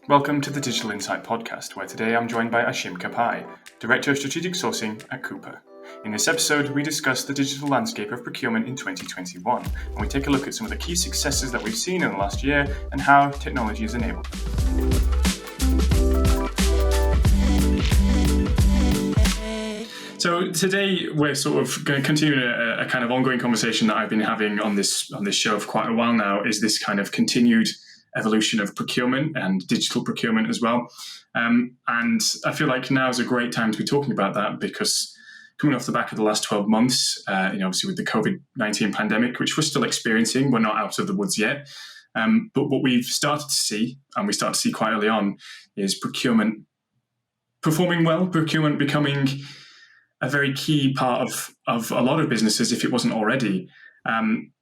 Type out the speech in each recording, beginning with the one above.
Welcome to the Digital Insight Podcast, where today I'm joined by Ashim Kapai, Director of Strategic Sourcing at Coupa. In this episode, we discuss the digital landscape of procurement in 2021, and we take a look at some of the key successes that we've seen in the last year and how technology has enabled them. So today we're sort of going to continue a kind of ongoing conversation that I've been having on this show for quite a while now, is this kind of continued evolution of procurement and digital procurement as well. And I feel like now is a great time to be talking about that, because coming off the back of the last 12 months, obviously with the COVID-19 pandemic, which we're still experiencing, we're not out of the woods yet. But what we've started to see, and we started to see quite early on, is procurement performing well, procurement becoming a very key part of a lot of businesses, if it wasn't already.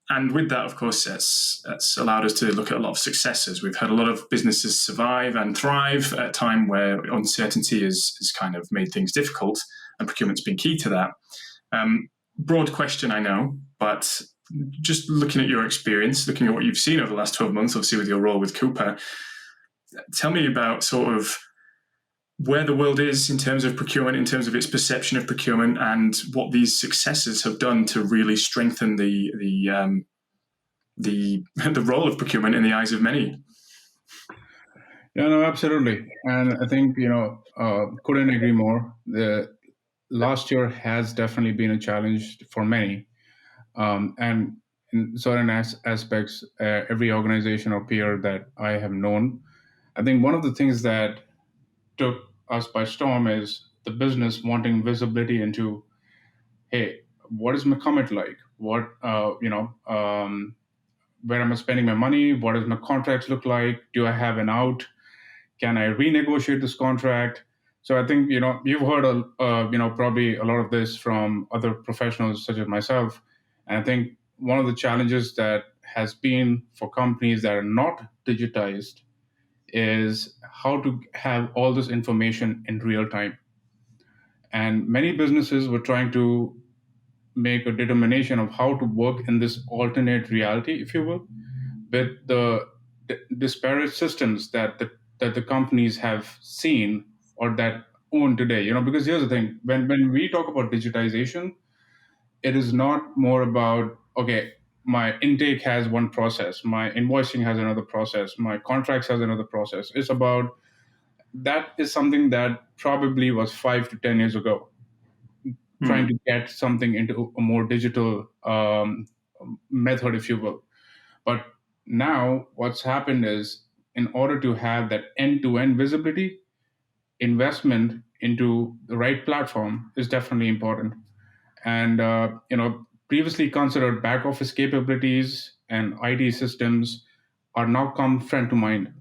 And with that, of course, that's allowed us to look at a lot of successes. We've had a lot of businesses survive and thrive at a time where uncertainty has kind of made things difficult, and procurement's been key to that. Broad question, I know, but just looking at your experience, looking at what you've seen over the last 12 months, obviously with your role with Coupa, tell me about sort of where the world is in terms of procurement, in terms of its perception of procurement, and what these successes have done to really strengthen the role of procurement in the eyes of many. Yeah, no, absolutely. And I think, couldn't agree more. The last year has definitely been a challenge for many. And in certain aspects, every organization or peer that I have known, I think one of the things that took us by storm is the business wanting visibility into, hey, what is my commit like? What, where am I spending my money? What does my contracts look like? Do I have an out? Can I renegotiate this contract? So I think, you've heard, probably a lot of this from other professionals such as myself. And I think one of the challenges that has been for companies that are not digitized is how to have all this information in real time. And many businesses were trying to make a determination of how to work in this alternate reality, if you will, with the disparate systems that the companies have seen or that own today. Because here's the thing: when we talk about digitization, it is not more about, okay, my intake has one process, my invoicing has another process, my contracts has another process. It's about, that is something that probably was 5 to 10 years ago, trying to get something into a more digital method, if you will. But now what's happened is, in order to have that end-to-end visibility, investment into the right platform is definitely important. And, previously considered back office capabilities and IT systems are now come front to mind.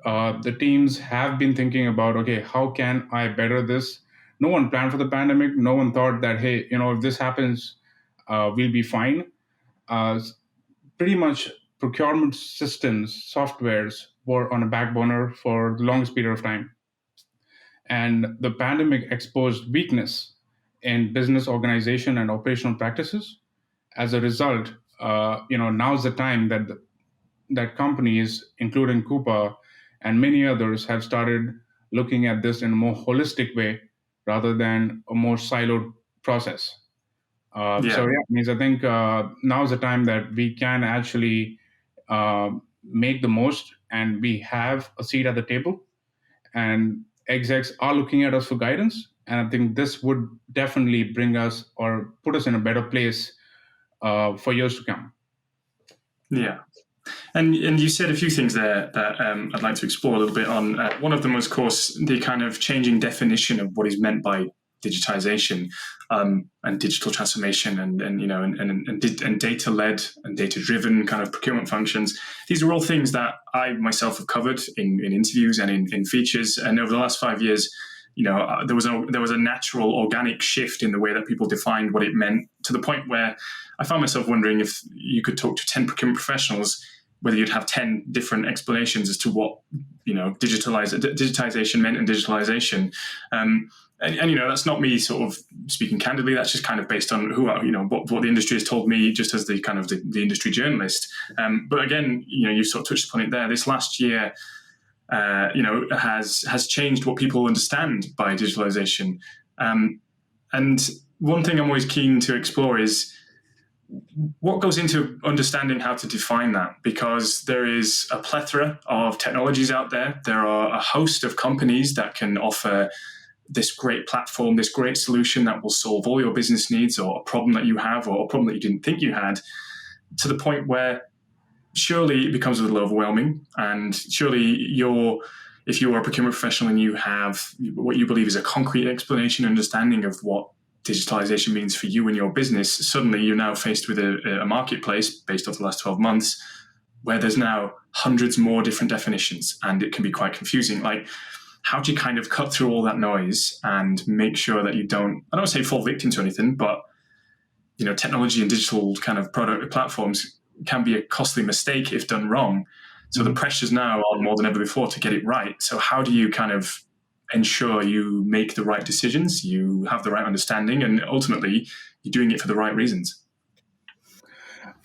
The teams have been thinking about, okay, how can I better this? No one planned for the pandemic. No one thought that, hey, if this happens, we'll be fine. Pretty much procurement systems, softwares were on a back burner for the longest period of time. And the pandemic exposed weakness in business organization and operational practices. As a result, now's the time that companies, including Coupa and many others, have started looking at this in a more holistic way rather than a more siloed process. Means I think now's the time that we can actually make the most, and we have a seat at the table, and execs are looking at us for guidance. And I think this would definitely bring us or put us in a better place for years to come. Yeah. And you said a few things there that I'd like to explore a little bit on. One of them was, of course, the kind of changing definition of what is meant by digitization and digital transformation, and data-led and data-driven kind of procurement functions. These are all things that I myself have covered in interviews and in features. And over the last 5 years, there was a natural, organic shift in the way that people defined what it meant, to the point where I found myself wondering if you could talk to 10 procurement professionals, whether you'd have 10 different explanations as to what digitization meant and digitalization. And that's not me sort of speaking candidly. That's just kind of based on what the industry has told me, just as the kind of the industry journalist. But again, you sort of touched upon it there. This last year has changed what people understand by digitalization. And one thing I'm always keen to explore is what goes into understanding how to define that, because there is a plethora of technologies out there. There are a host of companies that can offer this great platform, this great solution that will solve all your business needs or a problem that you have or a problem that you didn't think you had, to the point where surely it becomes a little overwhelming. And surely if you're a procurement professional and you have what you believe is a concrete explanation, understanding of what digitalization means for you and your business, suddenly you're now faced with a marketplace based off the last 12 months where there's now hundreds more different definitions, and it can be quite confusing. Like, how do you kind of cut through all that noise and make sure that you don't, I don't say fall victim to anything, but technology and digital kind of product platforms can be a costly mistake if done wrong. So the pressure's now on more than ever before to get it right. So how do you kind of ensure you make the right decisions, you have the right understanding, and ultimately you're doing it for the right reasons?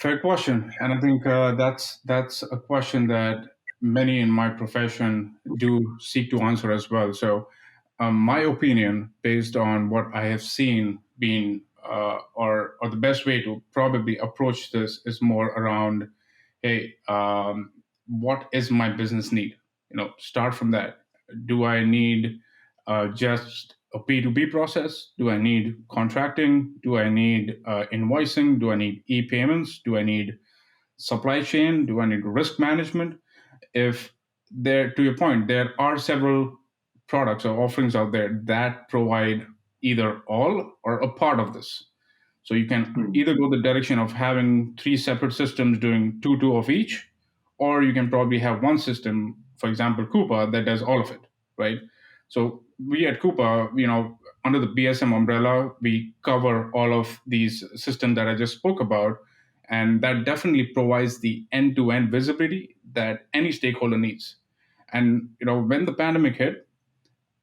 Fair question, and I think that's a question that many in my profession do seek to answer as well. So, my opinion, based on what I have seen, being or the best way to probably approach this is more around, hey, what is my business need? Start from that. Do I need just a P2P process? Do I need contracting? Do I need invoicing? Do I need e-payments? Do I need supply chain? Do I need risk management? If to your point, there are several products or offerings out there that provide either all or a part of this. So you can either go the direction of having 3 separate systems doing two of each, or you can probably have one system, for example, Coupa, that does all of it, right? So we at Coupa, under the BSM umbrella, we cover all of these systems that I just spoke about, and that definitely provides the end-to-end visibility that any stakeholder needs. And when the pandemic hit,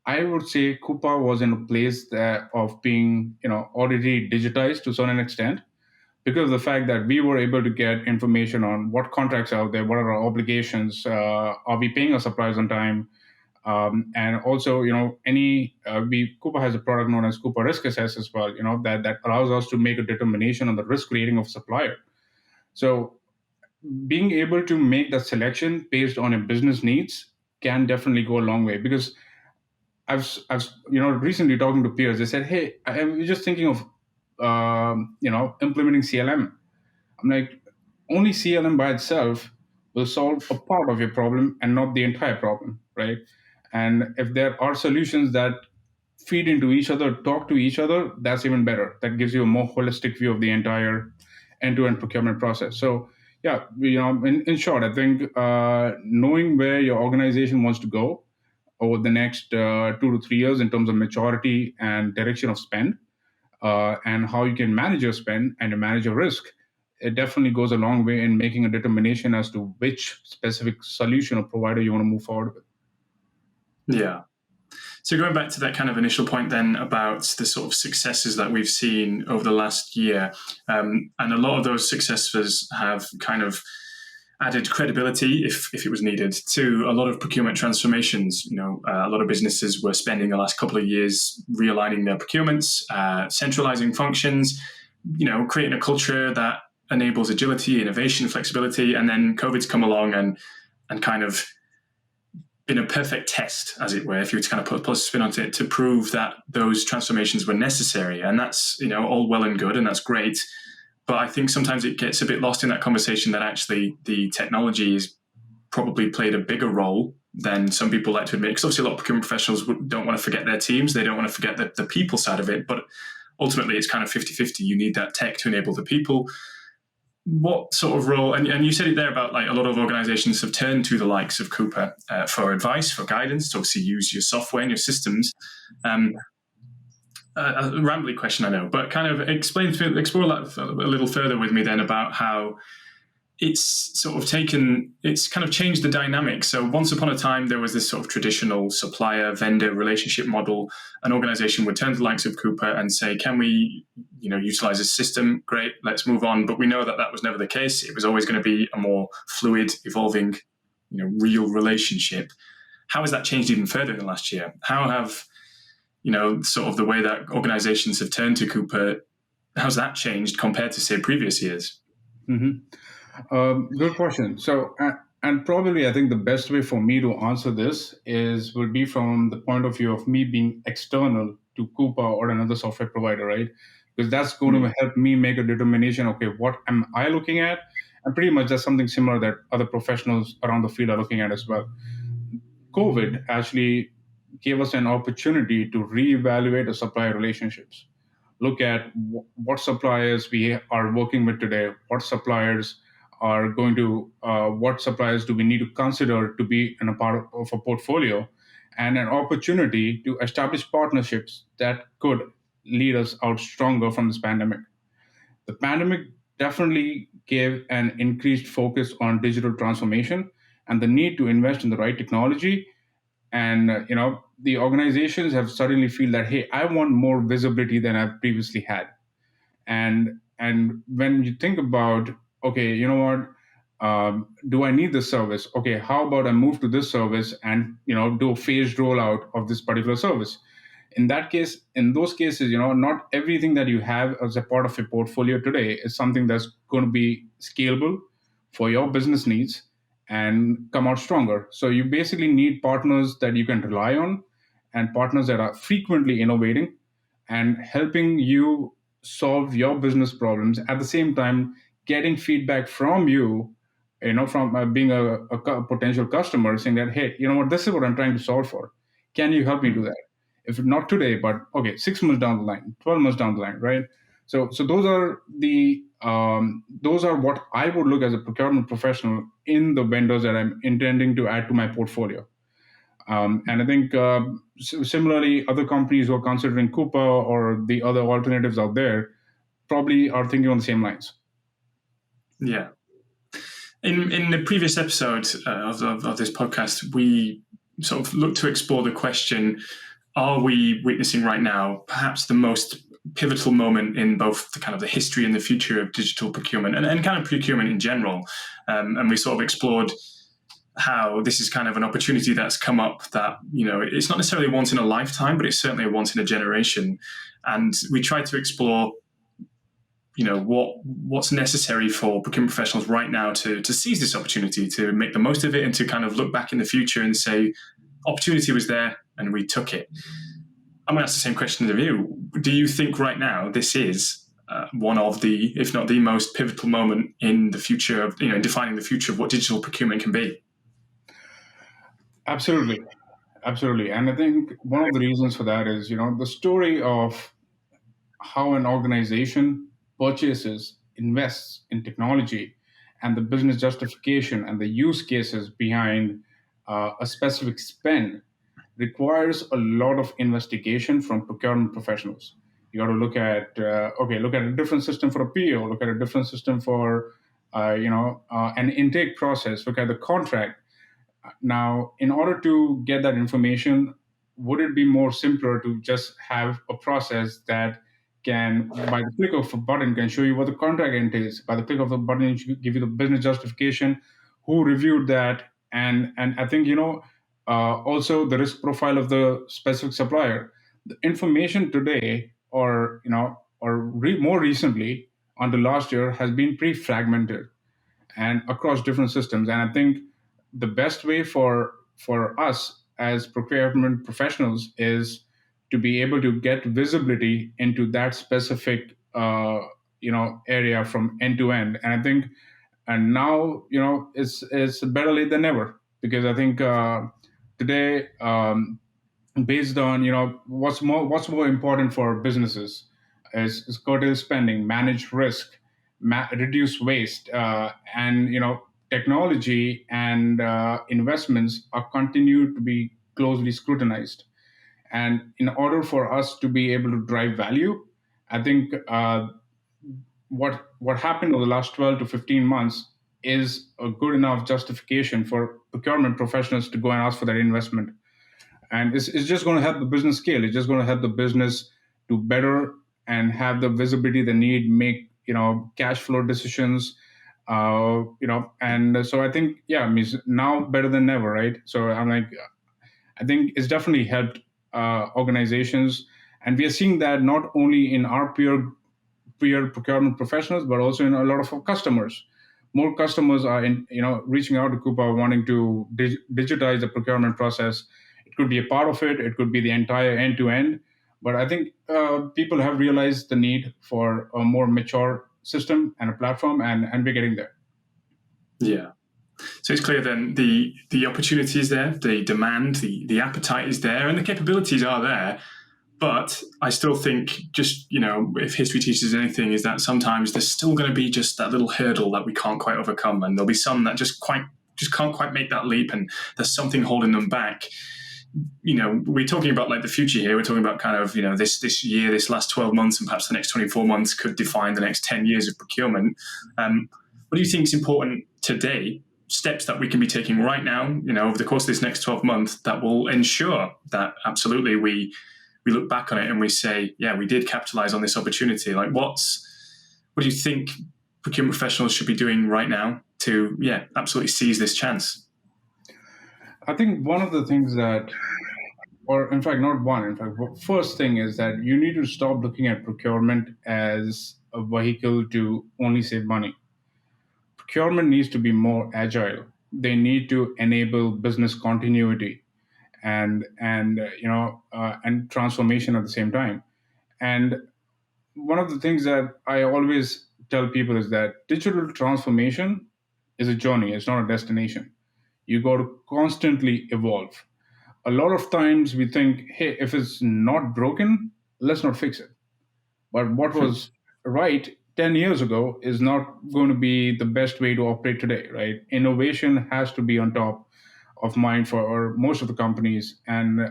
I would say Coupa was in a place of being already digitized to a certain extent, because of the fact that we were able to get information on what contracts are out there, what are our obligations, are we paying our suppliers on time, and also, Coupa has a product known as Coupa Risk Assess as well, that allows us to make a determination on the risk rating of supplier. So being able to make that selection based on your business needs can definitely go a long way, because I've recently talking to peers, they said, hey, I was just thinking of implementing CLM. I'm like, only CLM by itself will solve a part of your problem and not the entire problem, right? And if there are solutions that feed into each other, talk to each other, that's even better. That gives you a more holistic view of the entire end-to-end procurement process. So yeah, in short, I think knowing where your organization wants to go over the next 2 to 3 years in terms of maturity and direction of spend, and how you can manage your spend and manage your risk, it definitely goes a long way in making a determination as to which specific solution or provider you want to move forward with. Yeah. So going back to that kind of initial point then about the sort of successes that we've seen over the last year, and a lot of those successes have kind of added credibility, if it was needed, to a lot of procurement transformations. A lot of businesses were spending the last couple of years realigning their procurements, centralizing functions, creating a culture that enables agility, innovation, flexibility. And then COVID's come along and kind of been a perfect test, as it were, if you were to kind of put a spin on it, to prove that those transformations were necessary. And that's, all well and good, and that's great. But I think sometimes it gets a bit lost in that conversation that actually the technology has probably played a bigger role than some people like to admit. Because obviously a lot of procurement professionals don't want to forget their teams. They don't want to forget the people side of it. But ultimately, it's kind of 50-50. You need that tech to enable the people. What sort of role, and you said it there about like a lot of organizations have turned to the likes of Coupa for advice, for guidance, to obviously use your software and your systems. A rambly question, I know, but kind of explore that a little further with me then about how it's kind of changed the dynamic. So once upon a time, there was this sort of traditional supplier-vendor relationship model. An organization would turn to the likes of Coupa and say, can we, utilize this system? Great, let's move on. But we know that was never the case. It was always going to be a more fluid, evolving, real relationship. How has that changed even further in the last year? How have, sort of the way that organizations have turned to Coupa, how's that changed compared to, say, previous years? Good question. So, and probably I think the best way for me to answer this would be from the point of view of me being external to Coupa or another software provider, right? Because that's going to help me make a determination. Okay, what am I looking at? And pretty much that's something similar that other professionals around the field are looking at as well. COVID actually gave us an opportunity to reevaluate the supplier relationships. Look at what suppliers we are working with today, what suppliers what suppliers do we need to consider to be in a part of a portfolio, and an opportunity to establish partnerships that could lead us out stronger from this pandemic. The pandemic definitely gave an increased focus on digital transformation and the need to invest in the right technology. And the organizations have suddenly feel that, hey, I want more visibility than I've previously had. And when you think about, okay, you know what, do I need this service? Okay, how about I move to this service and do a phased rollout of this particular service? In those cases, not everything that you have as a part of your portfolio today is something that's going to be scalable for your business needs and come out stronger. So you basically need partners that you can rely on, and partners that are frequently innovating and helping you solve your business problems, at the same time getting feedback from you, from being a potential customer, saying that, hey, you know what, this is what I'm trying to solve for. Can you help me do that? If not today, but okay, 6 months down the line, 12 months down the line, right? So those are what I would look as a procurement professional in the vendors that I'm intending to add to my portfolio. And I think similarly, other companies who are considering Coupa or the other alternatives out there probably are thinking on the same lines. Yeah. In the previous episode of this podcast, we sort of looked to explore the question, are we witnessing right now perhaps the most pivotal moment in both the kind of the history and the future of digital procurement and kind of procurement in general? And we sort of explored how this is kind of an opportunity that's come up that, it's not necessarily once in a lifetime, but it's certainly a once in a generation. And we tried to explore, what's necessary for procurement professionals right now to seize this opportunity, to make the most of it, and to kind of look back in the future and say, opportunity was there and we took it. I'm going to ask the same question of you. Do you think right now this is one of the, if not the most pivotal moment in the future of, defining the future of what digital procurement can be? Absolutely. And I think one of the reasons for that is, the story of how an organization purchases, invests in technology, and the business justification and the use cases behind a specific spend requires a lot of investigation from procurement professionals. You got to look at a different system for a PO, look at a different system for an intake process, look at the contract. Now, in order to get that information, would it be more simpler to just have a process that can, by the click of a button, can show you what the contract entails? By the click of a button, it should give you the business justification, who reviewed that, and I think also the risk profile of the specific supplier. The information today, or more recently, until last year, has been pretty fragmented and across different systems. And I think the best way for us as procurement professionals is to be able to get visibility into that specific area from end to end. And I think, and now it's better late than never, because I think today, based on what's more important for businesses is curtail spending, manage risk, reduce waste, and technology and investments are continued to be closely scrutinized. And in order for us to be able to drive value, I think what happened over the last 12 to 15 months is a good enough justification for procurement professionals to go and ask for that investment. And it's just going to help the business scale. It's just going to help the business do better and have the visibility they need, make cash flow decisions, and so I think, now better than ever, right? So I'm like, I think it's definitely helped organizations, and we are seeing that not only in our peer procurement professionals, but also in a lot of our customers. More customers are reaching out to Coupa wanting to digitize the procurement process. It could be a part of it. It could be the entire end to end. But I think people have realized the need for a more mature system and a platform, and we're getting there. Yeah. So it's clear then the opportunity is there, the demand, the appetite is there, and the capabilities are there. But I still think, just, if history teaches anything, is that sometimes there's still going to be just that little hurdle that we can't quite overcome, and there'll be some that just can't quite make that leap, and there's something holding them back. We're talking about like the future here. We're talking about kind of, this year, this last 12 months, and perhaps the next 24 months could define the next 10 years of procurement. What do you think is important today? Steps that we can be taking right now, over the course of this next 12 months, that will ensure that absolutely we look back on it and we say, yeah, we did capitalize on this opportunity. Like, what do you think procurement professionals should be doing right now to, absolutely seize this chance? I think one of the things that, or in fact, not one, in fact, first thing is that you need to stop looking at procurement as a vehicle to only save money. Procurement needs to be more agile. They need to enable business continuity and transformation at the same time. And one of the things that I always tell people is that digital transformation is a journey, it's not a destination. You got to constantly evolve. A lot of times we think, hey, if it's not broken, let's not fix it. But what was right 10 years ago is not going to be the best way to operate today, right? Innovation has to be on top of mind for most of the companies. And,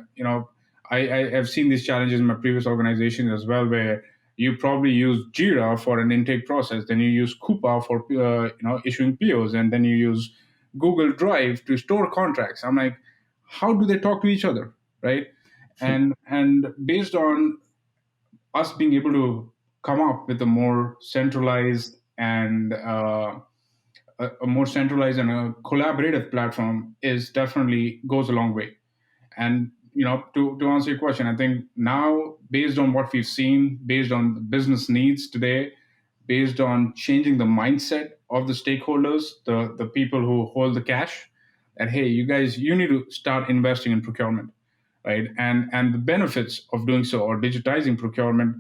I have seen these challenges in my previous organizations as well, where you probably use Jira for an intake process, then you use Coupa for, issuing POs, and then you use Google Drive to store contracts. I'm like, how do they talk to each other, right? And based on us being able to come up with a more centralized and a more centralized and a collaborative platform is definitely goes a long way. And to answer your question, I think now, based on what we've seen, based on the business needs today, based on changing the mindset of the stakeholders, the people who hold the cash, that hey, you guys, you need to start investing in procurement, right? And the benefits of doing so, or digitizing procurement,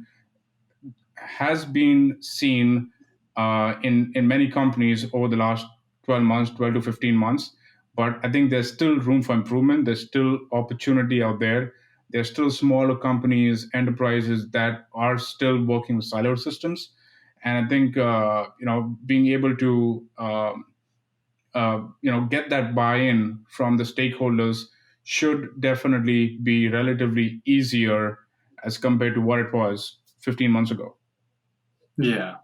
has been seen in many companies over the last 12 to 15 months. But I think there's still room for improvement. There's still opportunity out there. There's still smaller companies, enterprises that are still working with siloed systems. And I think being able to get that buy-in from the stakeholders should definitely be relatively easier as compared to what it was 15 months ago. Yeah.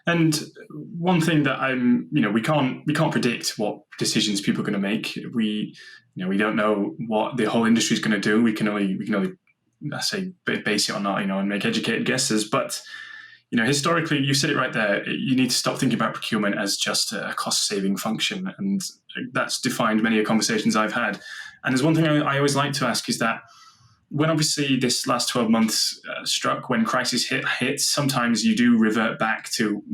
And one thing that we can't predict what decisions people are going to make. We don't know what the whole industry is going to do. We can only I say base it on that, and make educated guesses. But historically, you said it right there. You need to stop thinking about procurement as just a cost-saving function, and that's defined many conversations I've had. And there's one thing I always like to ask is that, when obviously this last 12 months struck, when crisis hits, sometimes you do revert back to,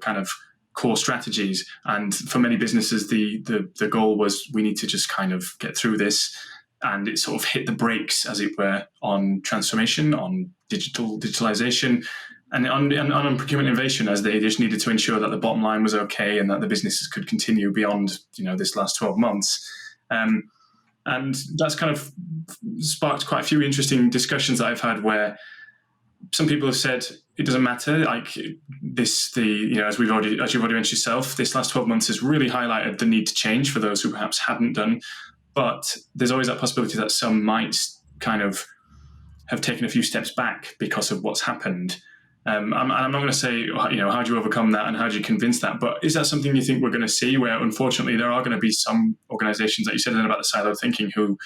kind of core strategies. And for many businesses, the goal was, we need to just kind of get through this. And it sort of hit the brakes, as it were, on transformation, on digitalization, and on procurement innovation, as they just needed to ensure that the bottom line was okay and that the businesses could continue beyond, this last 12 months. And that's kind of sparked quite a few interesting discussions that I've had, where some people have said it doesn't matter. Like this, as you've already mentioned yourself, this last 12 months has really highlighted the need to change for those who perhaps hadn't done. But there's always that possibility that some might kind of have taken a few steps back because of what's happened. I'm not going to say, how do you overcome that and how do you convince that? But is that something you think we're going to see, where unfortunately there are going to be some organizations that you said about the siloed thinking who,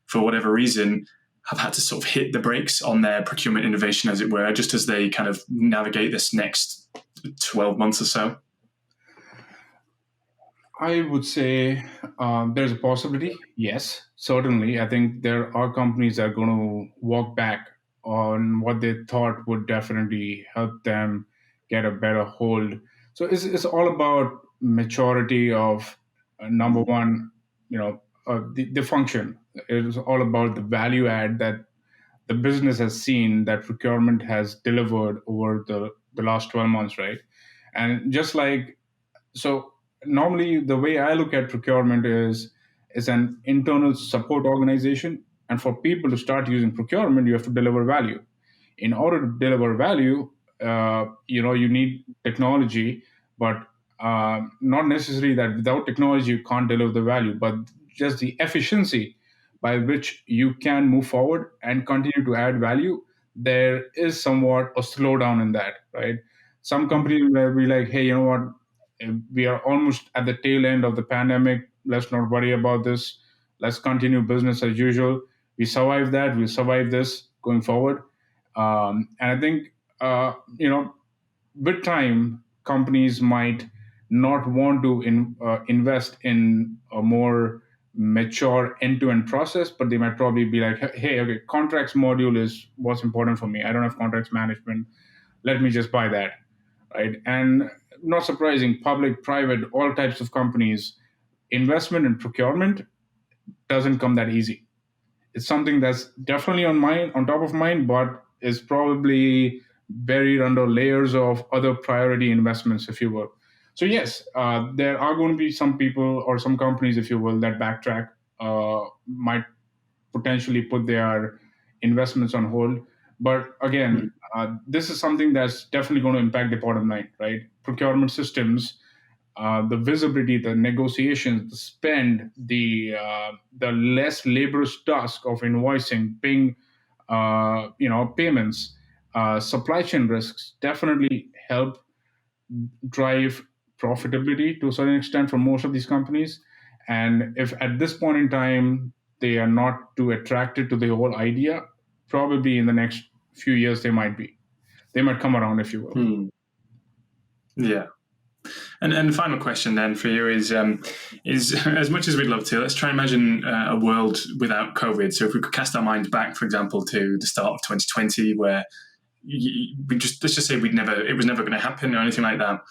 for whatever reason, have had to sort of hit the brakes on their procurement innovation, as it were, just as they kind of navigate this next 12 months or so? I would say there's a possibility, yes. certainly, I think there are companies that are going to walk back on what they thought would definitely help them get a better hold. So it's all about maturity of number one, the function. It's all about the value add that the business has seen that procurement has delivered over the last 12 months, right? And just like so normally the way I look at procurement is an internal support organization, and for people to start using procurement you have to deliver value. In order to deliver value, you need technology, but not necessarily that without technology you can't deliver the value, but just the efficiency by which you can move forward and continue to add value. There is somewhat a slowdown in that, right? Some companies will be like, hey, you know what, we are almost at the tail end of the pandemic. Let's not worry about this. Let's continue business as usual. We survive that. We'll survive this going forward. And I think, with time, companies might not want to invest in a more mature end-to-end process, but they might probably be like, hey, okay, contracts module is what's important for me. I don't have contracts management. Let me just buy that, right? And not surprising, public, private, all types of companies, investment in procurement doesn't come that easy. It's something that's definitely on top of mind, but is probably buried under layers of other priority investments, if you will. So yes, there are going to be some people or some companies, if you will, that backtrack, might potentially put their investments on hold. But again, this is something that's definitely going to impact the bottom line, right? Procurement systems, the visibility, the negotiations, the spend, the less laborious task of invoicing, paying, payments, supply chain risks definitely help drive profitability to a certain extent for most of these companies. And if at this point in time they are not too attracted to the whole idea, probably in the next few years they might be. They might come around, if you will. Yeah. And the final question then for you is as much as we'd love to, let's try and imagine a world without COVID. So if we could cast our minds back, for example, to the start of 2020, where let's just say it was never going to happen or anything like that.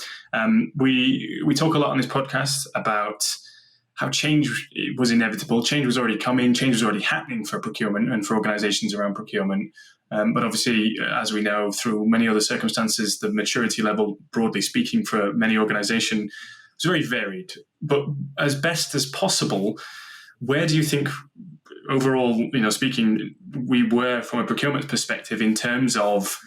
We talk a lot on this podcast about how change was inevitable. Change was already coming. Change was already happening for procurement and for organizations around procurement. But obviously, as we know, through many other circumstances, the maturity level, broadly speaking, for many organizations is very varied. But as best as possible, where do you think overall, speaking, we were from a procurement perspective in terms of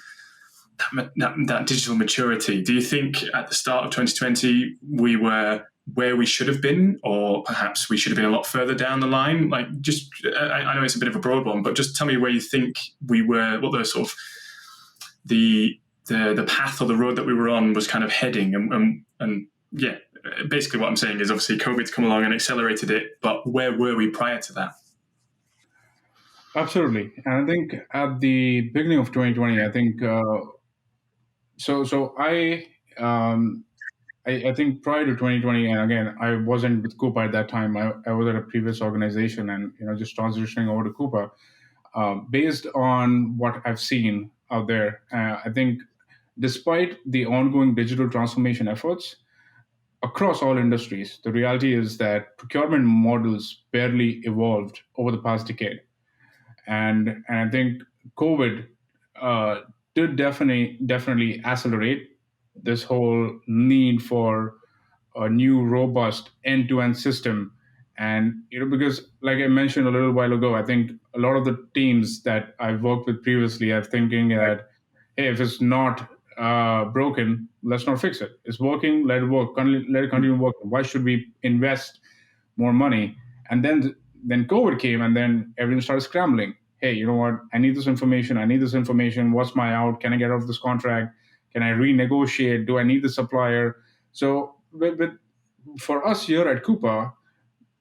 that digital maturity? Do you think at the start of 2020 we were where we should have been, or perhaps we should have been a lot further down the line? Like, just I know it's a bit of a broad one, but just tell me where you think we were, what the sort of the path or the road that we were on was kind of heading, and yeah, basically what I'm saying is obviously COVID's come along and accelerated it, but where were we prior to that? Absolutely, and I think at the beginning of 2020, I think I think prior to 2020, and again, I wasn't with Coupa at that time. I was at a previous organization, and just transitioning over to Coupa. Based on what I've seen out there, I think despite the ongoing digital transformation efforts across all industries, the reality is that procurement models barely evolved over the past decade. And I think COVID did definitely accelerate this whole need for a new robust end-to-end system. And because like I mentioned a little while ago, I think a lot of the teams that I've worked with previously are thinking that, hey, if it's not broken, let's not fix it. It's working, let it work, let it continue working. Why should we invest more money? And then COVID came, and then everything started scrambling. Hey, you know what? I need this information. I need this information. What's my out? Can I get off this contract? Can I renegotiate? Do I need the supplier? So for us here at Coupa,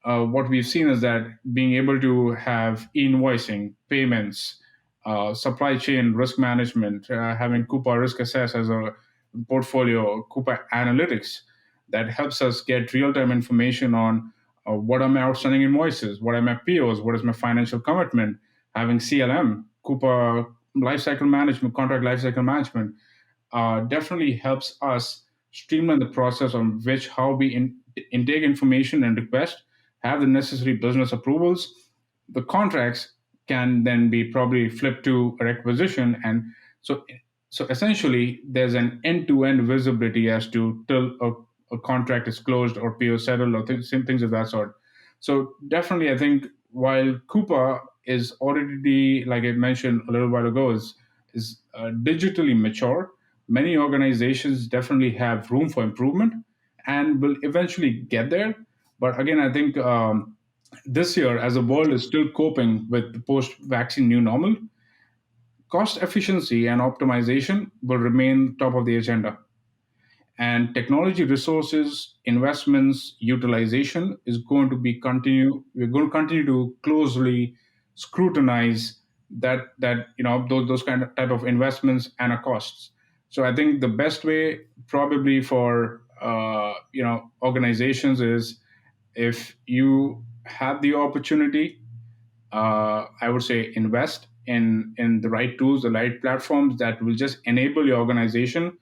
what we've seen is that being able to have invoicing, payments, supply chain risk management, having Coupa Risk Assess as a portfolio, Coupa Analytics, that helps us get real-time information on What are my outstanding invoices? What are my POs? What is my financial commitment? Having CLM, Coupa lifecycle management, contract lifecycle management, definitely helps us streamline the process on which how we intake information and request, have the necessary business approvals. The contracts can then be probably flipped to a requisition, and so so essentially there's an end-to-end visibility as to till a contract is closed or PO settled or things of that sort. So definitely, I think while Coupa is already, like I mentioned a little while ago, is digitally mature, many organizations definitely have room for improvement and will eventually get there. But again, I think this year, as the world is still coping with the post-vaccine new normal, cost efficiency and optimization will remain top of the agenda. And technology resources, investments, utilization is going to be continue. We're going to continue to closely scrutinize that those kind of type of investments and costs. So I think the best way probably for organizations is, if you have the opportunity, I would say invest in the right tools, the right platforms that will just enable your organization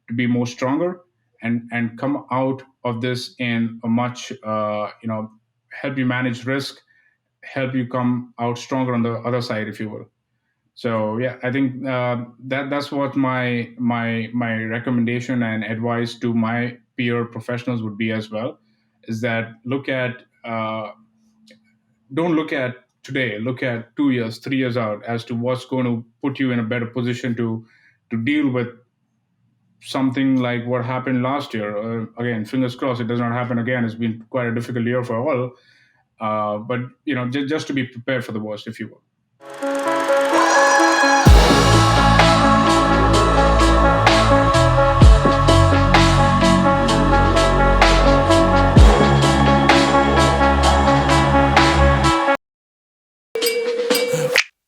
to be more stronger and come out of this in a much help you manage risk, help you come out stronger on the other side, if you will. So yeah, I think that's what my recommendation and advice to my peer professionals would be as well, is that don't look at today, look at 2 years, 3 years out as to what's going to put you in a better position to deal with something like what happened last year. Again, fingers crossed it does not happen again. It's been quite a difficult year for all. But just to be prepared for the worst, if you will.